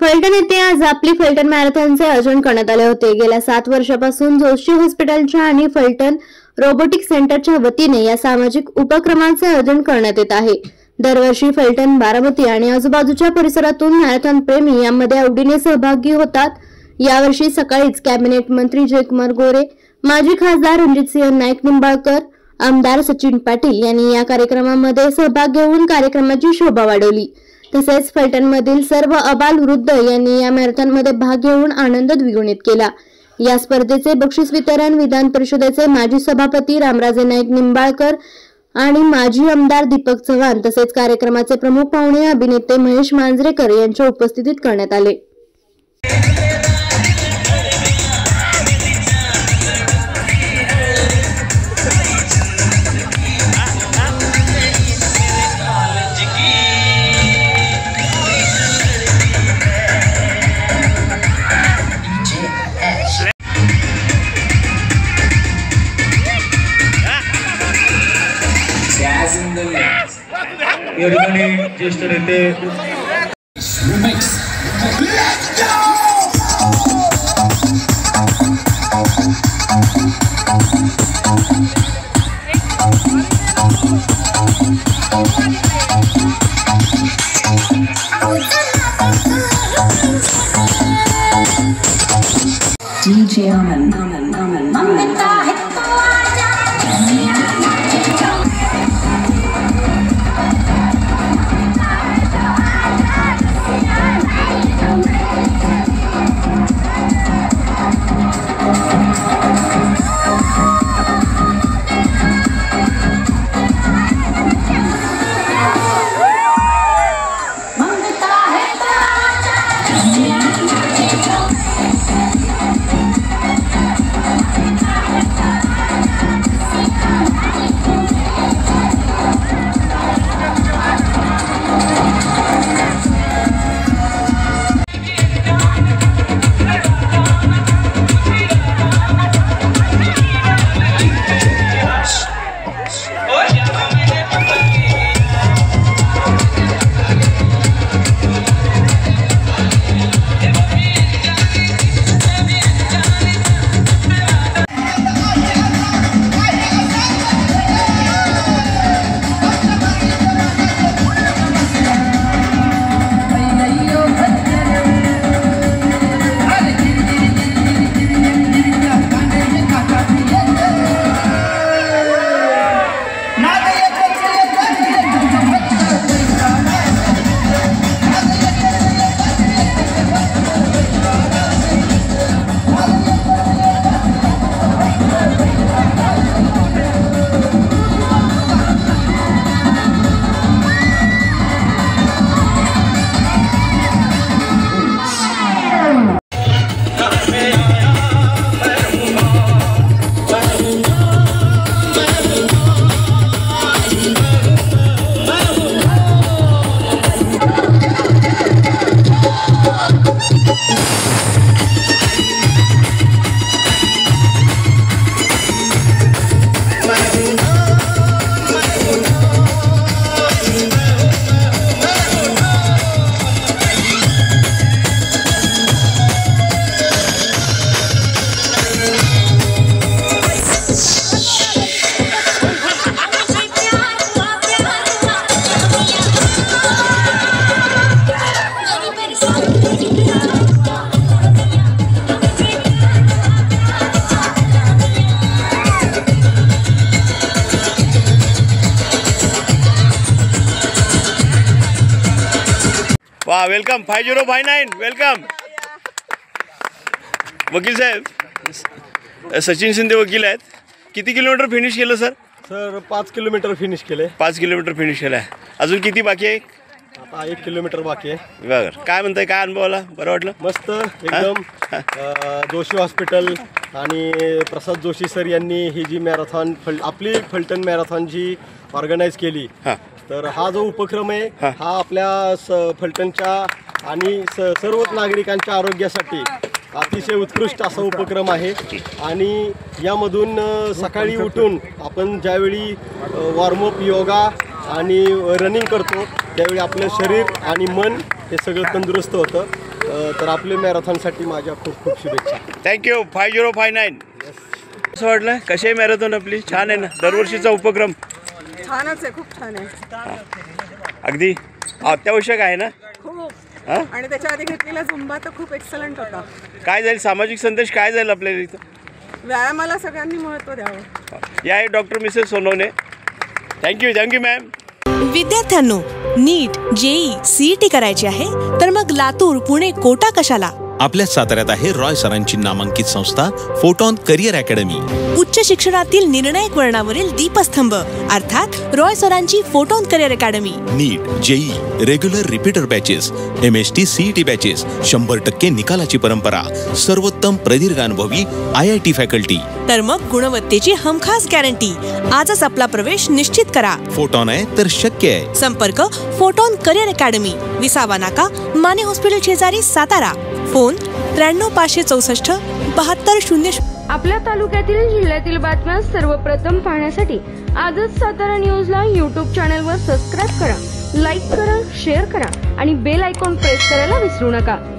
फलटण येथे आज आपली फलटण मॅरेथॉनचे आयोजन करण्यात आले होते। गेल्या 7 वर्षांपासून जोशी हॉस्पिटलच्या आणि फलटण रोबोटिक सेंटरच्या वतीने या सामाजिक उपक्रमाचे आयोजन करण्यात येत आहे। दरवर्षी फलटण, बारामती आणि आजूबाजूच्या परिसरातून मॅरेथॉन प्रेमी यामध्ये आवडीने सहभागी होतात। यावर्षी सकाळीच कॅबिनेट मंत्री जयकुमार गोरे, माजी खासदार रणजितसिंह नाईक निंबाळकर, आमदार सचिन पाटील यांनी या कार्यक्रमामध्ये सहभाग घेऊन कार्यक्रमाची शोभा वाढवली। तसेच फलटणमधील सर्व अबाल-वृद्ध यांनी या मॅरेथॉनमध्ये भाग घेऊन आनंद द्विगुणित केला। या स्पर्धेचे बक्षीस वितरण विधान परिषदेचे माजी सभापती रामराजे नाईक निंबाळकर आणि माजी आमदार दीपक चव्हाण तसेच कार्यक्रमाचे प्रमुख पाहुणे अभिनेते महेश मांजरेकर यांच्या उपस्थितीत करण्यात आले। या ठिकाणी ज्येष्ठ नेते DJ Aman. वाह, वेलकम 5059, वेलकम। वकील साहेब, सचिन शिंदे वकील आहेत। किती किलोमीटर फिनिश केलं सर? सर 5 किलोमीटर फिनिश केले। 5 किलोमीटर फिनिश केलं आहे। अजून किती बाकी आहे? आता 1 किलोमीटर बाकी आहे। बरं, काय म्हणताय, काय अनुभव आला? बरं वाटलं? मस्त एकदम। जोशी हॉस्पिटल आणि प्रसाद जोशी सर यांनी ही जी मॅरेथॉन आपली फलटण मॅरेथॉन जी ऑर्गनाईज केली, तर हा जो उपक्रम आहे हा आपल्या फलटणच्या आणि सर्वच नागरिकांच्या आरोग्यासाठी अतिशय उत्कृष्ट असा उपक्रम आहे। आणि यामधून सकाळी उठून आपण ज्यावेळी वॉर्मअप, योगा आणि रनिंग करतो त्यावेळी आपलं शरीर आणि मन हे सगळं तंदुरुस्त होतं। तर आपल्या मॅरेथॉनसाठी माझ्या खूप खूप शुभेच्छा. थँक्यू. 5059. कसं वाटलं? कशी आहे मॅरेथॉन आपली? छान आहे ना, दरवर्षीचा उपक्रम. छानच आहे, खूप छान आहे. अगदी अत्यावश्यक आहे ना. खूप. हा? आणि त्याच्या आधी घेतलेला झुंबा तर खूप एक्सलंट होता. काय जाईल सामाजिक संदेश, काय जाईल आपल्याला इथं? व्यायामाला सगळ्यांनी महत्त्व द्यावं. या आहे doctor Mrs Sonawane. Thank you ma'am. विद्यार्थ्यांनो, नीट, जेई, सीईटी करायची आहे तर मग लातूर, पुणे, कोटा कशाला? आपल्या साताऱ्यात आहे रॉय सरांची नामांकित संस्था फोटॉन करिअर अकॅडमी. उच्च शिक्षणातील निर्णायक वळणावरील दीपस्तंभ अर्थात रॉय सरांची photon career academy. NEET, JEE, regular repeater batches, MST CET batches, 100% निकालाची परंपरा, सर्वोत्तम प्रदीर्घ अनुभवी IIT फॅकल्टी. तर मग गुणवत्तेची हमखास गॅरंटी. आजच आपला प्रवेश निश्चित करा. फोटॉन आहे तर शक्य आहे. संपर्क फोटॉन करिअर अकॅडमी, विसावा नाका, माने हॉस्पिटल शेजारी, सातारा. फोन 93 564 7200. आपल्या तालुक्यातील जिल्ह्यातील बातम्या सर्वप्रथम पाहण्यासाठी आजच सातारा न्यूजला YouTube चॅनलवर सबस्क्राईब करा, लाईक करा, शेअर करा आणि बेल आयकॉन प्रेस करायला विसरू नका.